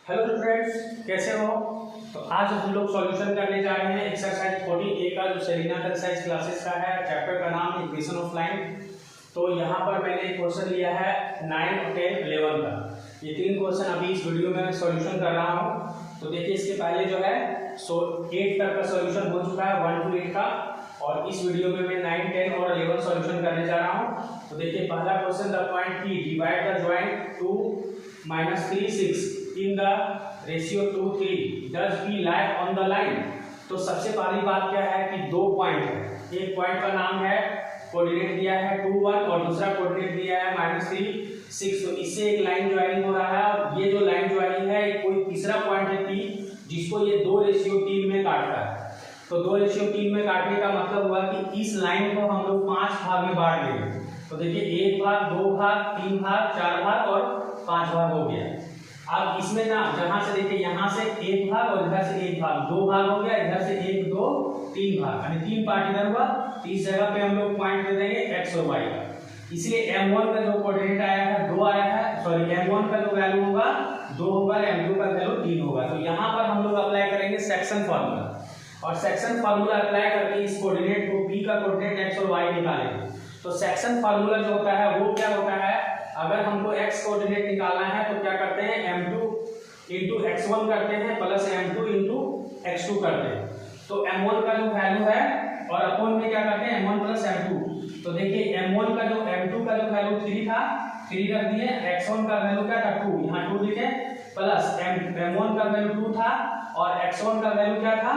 Hello students, कैसे हो? तो आज हम लोग सॉल्यूशन करने जा रहे हैं एक्सरसाइज 14A का, जो सेलिना एक्सरसाइज क्लासेस का है। चैप्टर का नाम है इक्वेशन ऑफ लाइन। तो यहाँ पर मैंने एक क्वेश्चन लिया है 9, 10, 11 का। ये तीन क्वेश्चन अभी इस वीडियो में मैं सॉल्यूशन कर रहा हूँ। तो देखिए, इसके पहले जो है 8 तक का सॉल्यूशन हो चुका है, 1 to 8 का, और इस वीडियो में मैं 9, 10 और 11 सॉल्यूशन करने जा रहा हूँ। तो देखिए, पहला question, the point P divide the joint 2 - 3, 6 in the ratio 2, 3 does P lie on the line। तो सबसे पहली बात क्या है कि दो पॉइंट है। एक पॉइंट का नाम है, कोऑर्डिनेट दिया है 2, 1 और दूसरा कोऑर्डिनेट दिया है -3, 6। तो इससे एक लाइन ज्वाइनिंग हो रहा है, और ये जो लाइन ज्वाइनिंग है कोई तीसरा पॉइंट है P, जिसको ये 2:3 में काटता है। तो 2:3 में काटने का मतलब हुआ कि इस लाइन को हम लोग 5 भाग में बांट लेंगे। तो देखिए, 1 भाग, 2 भाग, 3 भाग, 4 भाग और 5 भाग हो गया। अब इसमें ना, जहां से देखिए, यहाँ से 1 भाग और इधर से 1 भाग, 2 भाग हो गया, इधर से 1, 2, 3 भाग, यानी 3 पार्ट इधर हुआ। तो इस जगह पे हम लोग पॉइंट दे देंगे x और y का। इसलिए m1 का जो कोऑर्डिनेट आया है 2 आया है, सॉरी, m1 का जो वैल्यू होगा 2 होगा, m2 का वैल्यू 3 होगा। तो यहाँ पर हम लोग अप्लाई करेंगे सेक्शन फार्मूला, और सेक्शन फार्मूला अप्लाई करके इस कोऑर्डिनेट को, p का कोऑर्डिनेट x और y निकालेंगे। तो सेक्शन फार्मूला जो होता है वो क्या होता है, अगर हमको x कोऑर्डिनेट निकालना है तो क्या करते हैं, m2 इंटू x1 करते हैं प्लस m2 इंटू x2 करते हैं। तो m1 का जो वैल्यू है और अपॉन में क्या करते हैं, m1 प्लस m2। तो देखिए, m1 का जो m2 का जो वैल्यू 3 था, 3 रख दिए, x1 का वैल्यू क्या था 2, यहाँ 2 लिखे, प्लस m1 का वैल्यू 2 था और x1 का वैल्यू क्या था,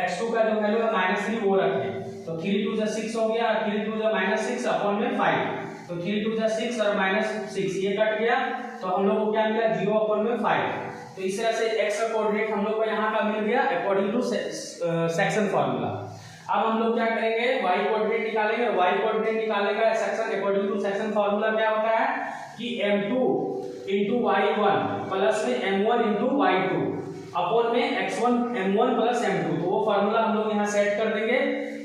x2 का जो वैल्यू है -3 वो रखे। तो 3 2 6 हो गया, 3 2 -6 अपॉन में 5। तो 3 2 6 और -6 ये कट गया, तो हम लोग को क्या मिला, 0 अपॉन में 5। तो इस तरह से x का कोऑर्डिनेट हम लोग को यहाँ का मिल गया अकॉर्डिंग टू सेक्शन फार्मूला। अब हम लोग क्या करेंगे, y कोऑर्डिनेट निकालेंगे। y कोऑर्डिनेट निकालेगा section according to section formula क्या होता है कि m2 इंटू y1 प्लस में m1 इंटू y2 अपॉन में x1 m1 प्लस m2। तो वो फार्मूला हम लोग यहाँ सेट कर देंगे।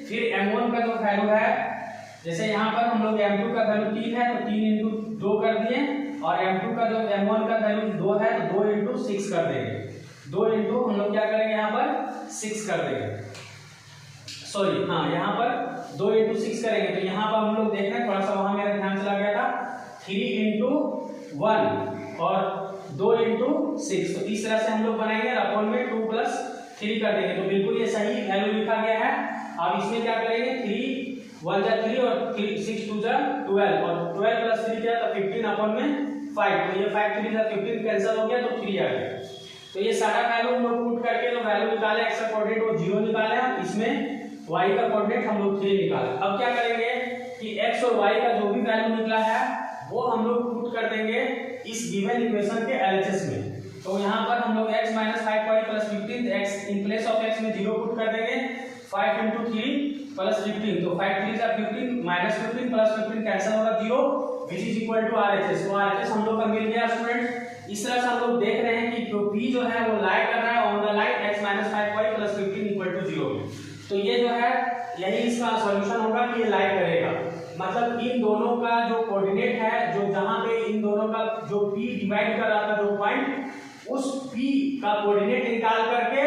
फिर m1 का जो वैल्यू है, जैसे यहाँ पर हम लोग m2 का वैल्यू 3 है तो 3 इंटू 2 कर दिए, और m2 का जो m1 का वैल्यू 2 है तो 2 इंटू 6 कर देंगे। 2 इंटू हम लोग क्या करेंगे, यहाँ पर 6 कर देंगे, सॉरी, हाँ, यहाँ पर 2 इंटू 6 करेंगे। तो यहाँ पर हम लोग देख रहे हैं, थोड़ा सा वहां मेरा ध्यान चला गया था, 3 इंटू 1 और 2 इंटू 6। तो इस तरह से हम लोग बनाएंगे, अपॉन में 2 प्लस 3 कर देंगे। तो बिल्कुल ये सही वैल्यू लिखा गया है। अब इसमें क्या करेंगे, 3 1 जा 3 और 6 2 जा 12, और 12 प्लस 3 क्या था 15 अपॉन में 5। तो ये 5 3 जा 15 कैंसिल हो गया, तो 3 आ गया। तो ये सारा वैल्यू हम लोग पुट करके जो वैल्यू निकाले, x का कोऑर्डिनेट वो 0 निकाले, इसमें y का कोऑर्डिनेट हम लोग 3 निकाले। अब क्या करेंगे कि x और y का जो भी वैल्यू निकला है वो हम लोग पुट कर देंगे इस गिवन इक्वेशन के LHS में। तो यहाँ पर हम लोग x - 5y + 15, x in place of x में 0 पुट कर देंगे, 5 × 3 + 15। तो 5 3 जा 15, -15 + 15 कैंसिल होगा, 0, which is equal to RHS। तो RHS हम लोग का मिल गया स्टूडेंट। इस तरह से हम लोग देख रहे हैं कि जो P जो है वो लाई कर रहा है on the line x - 5y + 15 = 0। तो ये जो है, यही इसका सॉल्यूशन होगा कि ये लाई करेगा। मतलब इन दोनों का जो कोऑर्डिनेट है, जो जहां पे इन दोनों का जो P डिवाइड कर रहा था जो पॉइंट, उस P का कोऑर्डिनेट निकाल करके,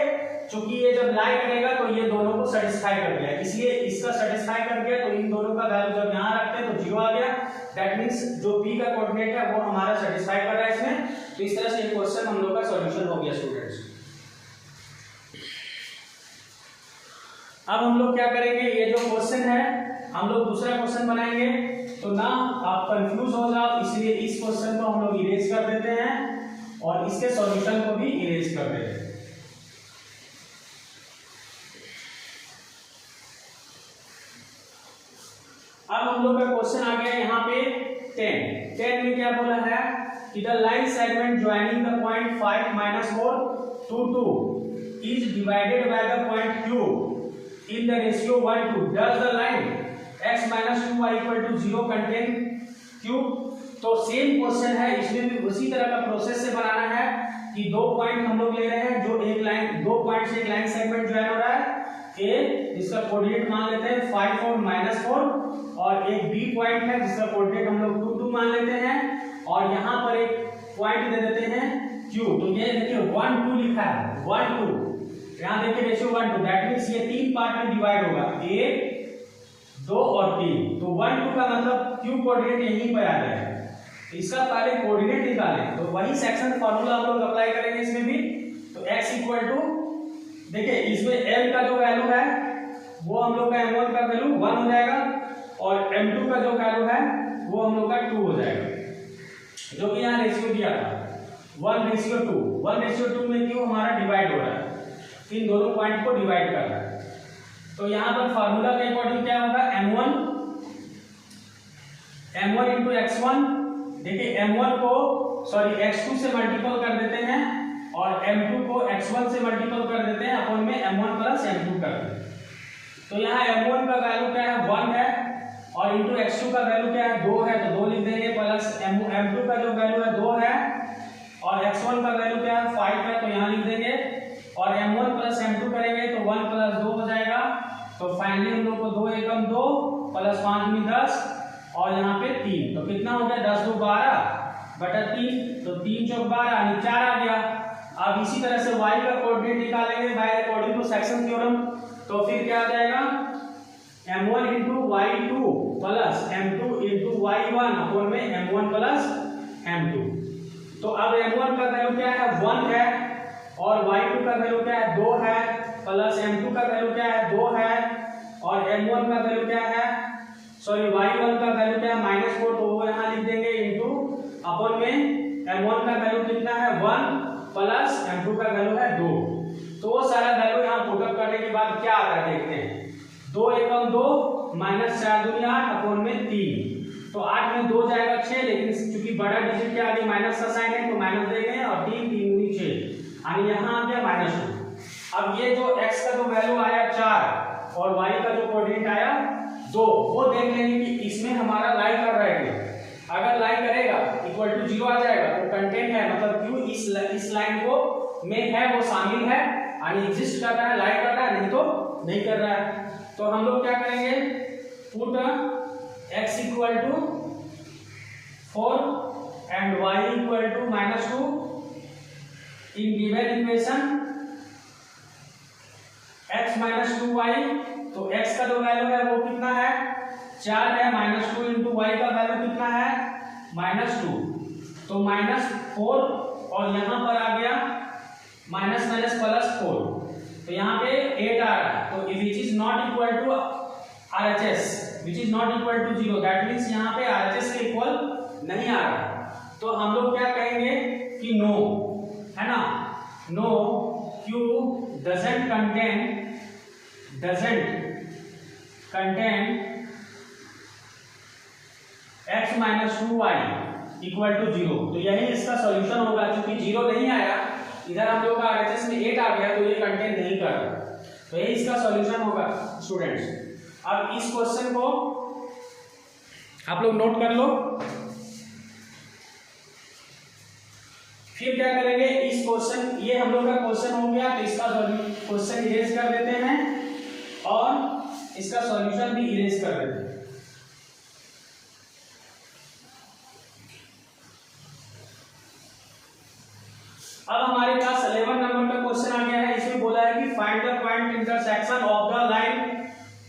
चूंकि ये जब लाई करेगा तो ये दोनों को सेटिस्फाई कर गया, इसलिए इसका सेटिस्फाई कर गया। तो इन दोनों का वैल्यू जब यहाँ रखते हैं तो 0 आ गया। दैट मींस जो P का कोऑर्डिनेट है वो हमारा सेटिस्फाई कर रहा है इसमें। तो इस तरह से ये क्वेश्चन हम लोग का सॉल्यूशन हो गया स्टूडेंट्स। अब हम लोग क्या करेंगे, ये जो क्वेश्चन है हम लोग दूसरा क्वेश्चन बनाएंगे, तो ना आप कंफ्यूज हो जाओ, इसलिए इस क्वेश्चन को हम लोग इरेज कर देते हैं और इसके सॉल्यूशन को भी इरेज कर देते हैं। अब हम लोग का क्वेश्चन आ गया यहाँ पे 10 में क्या बोला है कि the line segment joining the point 5 - 4 2 2 is divided by the point Q in the ratio 1 to, does the line x - 2y = 0 contain Q। तो सेम क्वेश्चन है, इसमें भी उसी तरह का प्रोसेस से बनाना है कि दो पॉइंट हम लोग ले रहे हैं, जो एक लाइन, दो पॉइंट से एक लाइन सेगमेंट ज्वाइन हो रहा है। ए जिसका कोऑर्डिनेट मान लेते हैं 5 4 -4, और एक बी पॉइंट है जिसका कोऑर्डिनेट हम लोग 2 2 मान लेते हैं, और यहाँ पर एक पॉइंट दे देते हैं क्यू, तो ये देखिए 1 2 लिखा है 1 2, यहाँ देखिए रेशियो 1 2, दैट मीन्स ये 3 पार्ट में डिवाइड होगा 1 2 और 3, तो 1 2 का मतलब क्यू कोऑर्डिनेट यहीं पर आ जाएगा। इसका पहले कोऑर्डिनेट निकालें, तो वही सेक्शन फार्मूला हम लोग अप्लाई करेंगे इसमें भी। तो x इक्वल टू, देखिए इसमें m का जो वैल्यू है वो हम लोग का m1 का वैल्यू 1 हो जाएगा और m2 का जो वैल्यू है वो हम लोग का 2 हो जाएगा, जो कि यहाँ रेशियो दिया था 1:2। 1:2 में क्यों हमारा डिवाइड हो रहा है, इन दोनों पॉइंट को डिवाइड कर रहा है। तो यहाँ पर फार्मूला के अकॉर्डिंग क्या होगा, m1 इंटू x1, देखिए m1 को x2 से मल्टीपल कर देते हैं और m2 को x1 से मल्टीपल कर देते हैं, अपॉन में m1 प्लस m2 कर देते हैं। तो यहाँ m1 का वैल्यू क्या है 1 है और इंटू x2 का वैल्यू क्या है 2 है, तो 2 लिख देंगे, प्लस m2 का जो वैल्यू है 2 है और x1 का वैल्यू क्या है 5 है, तो यहाँ लिख देंगे और m1 प्लस m2 करेंगे तो 1 प्लस 2 हो जाएगा। तो फाइनली हम लोग को 2 एकम 2 प्लस 5 में 10 और यहाँ पे 3, तो कितना हो गया 10 2 12 बटा 3, तो 3 चौक 12 यानी 4 आ गया। अब इसी तरह से y का कोऑर्डिनेट निकालेंगे by according to section theorem, तो फिर क्या आ जाएगा m1 into y2 plus m2 into y1 upon में m1 प्लस m2। तो अब m1 का वैल्यू क्या है 1 है और y2 का वैल्यू क्या है 2 है, प्लस m2 का वैल्यू क्या है 2 है और m1 का वैल्यू क्या है y1 का वैल्यू क्या है -4, तो वो यहाँ लिख देंगे इंटू अपॉन में m1 का वैल्यू कितना है 1 प्लस m2 का वैल्यू है 2। तो वो सारा वैल्यू यहाँ पुटअप करने के बाद क्या आता है देखते हैं, 2 एकम 2 -4 दूनी 8 अपॉन में 3, तो 8 में 2 जाएगा 6, लेकिन चूंकि बड़ा डिजिट के आगे माइनस का साइन है तो माइनस देंगे और 3 3 दूनी 6 यानी यहाँ आ गया -2। अब ये जो x का जो वैल्यू आया 4 और y का जो कोऑर्डिनेट आया 2, वो देख लेंगे कि इसमें हमारा लाई कर रहा है। अगर लाई करेगा इक्वल टू 0 आ जाएगा तो कंटेंट है, मतलब क्यों इस लाइन को में है वो शामिल है यानी एग्जिस्ट कर रहा है, लाई कर रहा है, नहीं तो नहीं कर रहा है। तो हम लोग क्या करेंगे, put x equal to 4 and y equal to -2 in given equation x -2y, तो x का जो वैल्यू है वो कितना है 4 है, -2 इंटू y का वैल्यू कितना है -2, तो -4 और यहाँ पर आ गया +4, तो यहाँ पे 8 आ रहा है, तो which is not equal to RHS, which is not equal to 0, that means यहाँ पे RHS के इक्वल नहीं आ रहा। तो हम लोग क्या कहेंगे कि नो, है ना, no Q doesn't contain x -2y equal to 0, तो यही इसका सॉल्यूशन होगा। क्योंकि 0 नहीं आया, इधर हम लोग का RHS में 8 आ गया, तो ये कंटेन नहीं कर रहा, तो यही इसका सॉल्यूशन होगा स्टूडेंट्स। अब इस क्वेश्चन को आप लोग नोट कर लो, फिर क्या करेंगे इस क्वेश्चन, ये हम लोग का क्वेश्चन हो गया, तो इसका क्वेश्चन इरेज कर देते हैं और इसका सॉल्यूशन भी इरेज कर देते हैं। अब हमारे पास 11 नंबर का क्वेश्चन आ गया है, इसमें बोला है कि find the point intersection of the line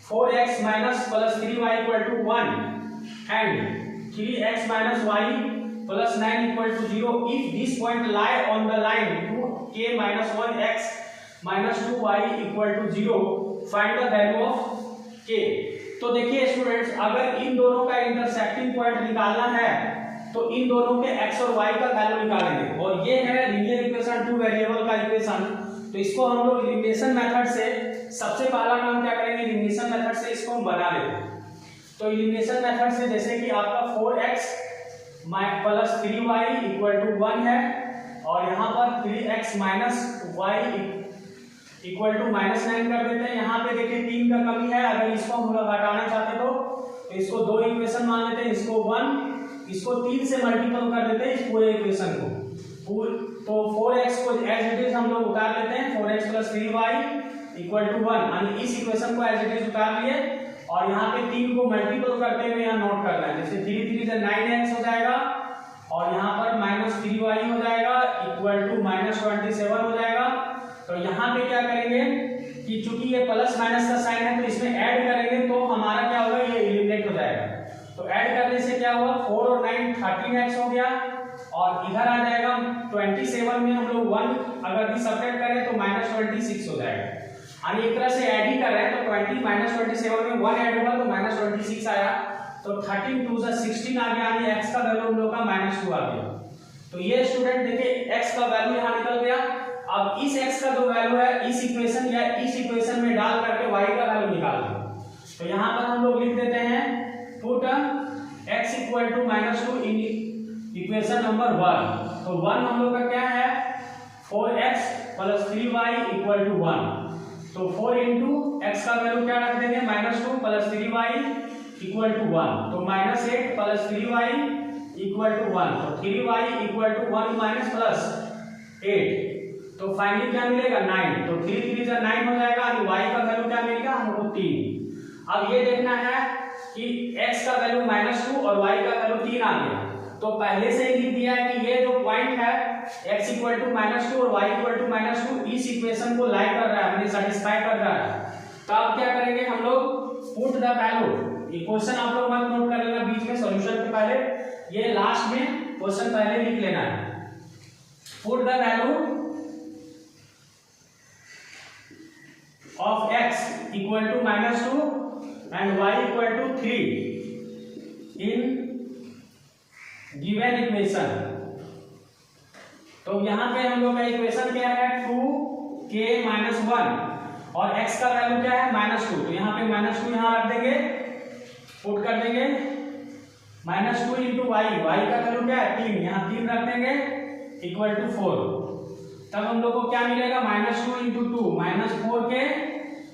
4x + 3y = 1 and 3x - y + 9 = 0 if this point lie on the line 2k - 1x - 2y = 0 find the value of k। तो देखिए स्टूडेंट्स, अगर इन दोनों का इंटरसेक्टिंग पॉइंट निकालना है तो इन दोनों के x और y का वैल्यू निकालेंगे, और ये है लीनियर इक्वेशन 2 वेरिएबल का इक्वेशन। तो इसको हम लोग एलिमिनेशन मेथड से, सबसे पहला काम क्या करेंगे, एलिमिनेशन मेथड से इसको हम बना लेते हैं। तो एलिमिनेशन मेथड से जैसे कि आपका 4x + 3y = 1 है और यहाँ पर 3x - y = -9 कर देते हैं। यहाँ पे देखिए 3 का कमी है, अगर इसको हम लोग हटाना चाहते तो इसको 2 इक्वेशन मान लेते हैं, इसको 1, इसको 3 से मल्टीपल कर देते हैं इस पूरे इक्वेशन को। तो 4x को एज इट इज हम लोग उतार लेते हैं, 4x + 3y = 1, यानी इस इक्वेशन को एज इट इज उतार लिए और यहाँ पे 3 को मल्टीपल करते हुए यहाँ नोट करना है। जैसे 3 3 से 9x हो जाएगा और यहाँ पर -3y हो जाएगा = क्या करेंगे कि चूंकि ये प्लस माइनस का साइन है तो इसमें ऐड करेंगे तो हमारा क्या होगा, ये एलिमिनेट हो जाएगा। तो ऐड करने से क्या हुआ, 4 और 9 13x हो गया, और इधर आ जाएगा 27 में हम लोग 1 अगर भी सब्ट्रैक्ट करें तो -26 हो जाएगा। यानी एक तरह से ऐड ही कर रहे हैं, तो 20 -27 में 1 ऐड होगा तो -26 आया, तो 13 2 16 आ गया, यानी x का वैल्यू हम लोग का -2 आ गया। तो ये स्टूडेंट देखिए x का वैल्यू यहाँ निकल गया। अब इस x का जो वैल्यू है इस इक्वेशन या इस इक्वेशन में डाल करके y का वैल्यू निकाल दो। तो यहाँ पर हम लोग लिख देते हैं put x equal to -2 in equation number 1। तो 1 हम लोग का क्या है, 4x plus 3y equal to 1। तो 4 इंटू x का वैल्यू क्या रख देंगे, -2 प्लस 3y इक्वल टू 1। तो -8 प्लस 3y इक्वल टू 1। तो 3y equal to 1 minus plus 8। तो फाइनली क्या मिलेगा, 9। तो 3 3 जा 9 हो जाएगा, और y का वैल्यू क्या मिलेगा हमको 3। अब ये देखना है कि x का वैल्यू -2 और y का वैल्यू 3 आ गया। तो पहले से ही लिख दिया है कि ये जो पॉइंट है x इक्वल टू -2 और y इक्वल टू -2 इस इक्वेशन को लाइक कर रहा है, यानी सेटिस्फाई कर रहा है। तो अब क्या करेंगे हम लोग, पुट द वैल्यू। ये क्वेश्चन आप लोग मत नोट कर लेना बीच में सॉल्यूशन के पहले, ये लास्ट में क्वेश्चन पहले लिख लेना है। Put the value of x equal to -2 and y equal to 3 in given equation। तो यहाँ पे हम लोग का इक्वेशन क्या है, 2k-1 और x का वैल्यू क्या है -2। तो यहाँ पे -2 यहाँ रख देंगे, पुट कर देंगे, -2 इंटू y, y का वैल्यू क्या है 3, यहाँ 3 रख देंगे इक्वल टू 4। तब हम लोग को क्या मिलेगा, -2 इंटू 2 -4 के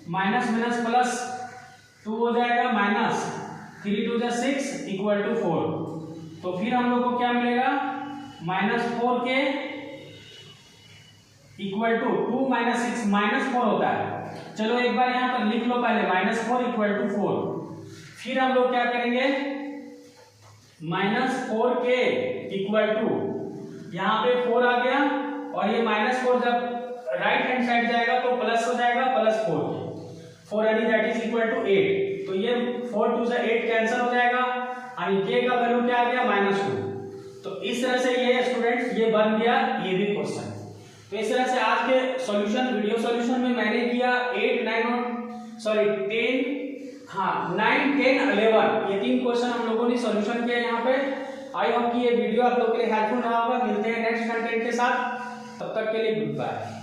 माइनस माइनस प्लस 2 हो जाएगा, -3 2 जा 6 इक्वल टू 4। तो फिर हम लोग को क्या मिलेगा, -4 के इक्वल टू 2 -6 -4 होता है। चलो एक बार यहाँ पर लिख लो पहले, -4 इक्वल टू 4। फिर हम लोग क्या करेंगे, -4 के इक्वल टू, यहाँ पे 4 आ गया, और ये -4 जब राइट हैंड साइड जाएगा तो प्लस हो जाएगा, +4 4 यानी दैट इज इक्वल टू 8। तो ये 4 2 से 8 कैंसिल हो जाएगा, यानी k का वैल्यू क्या आ गया, -2। तो इस तरह से ये स्टूडेंट ये बन गया ये भी क्वेश्चन। तो इस तरह से आज के सॉल्यूशन वीडियो सॉल्यूशन में मैंने किया 8 9 10 9 10 11 ये 3 क्वेश्चन हम लोगों ने सॉल्यूशन किया यहाँ पे। आई होप कि ये वीडियो आप लोगों के लिए हेल्पफुल रहा होगा। मिलते हैं नेक्स्ट कंटेंट के साथ, तब तक के लिए गुड बाय।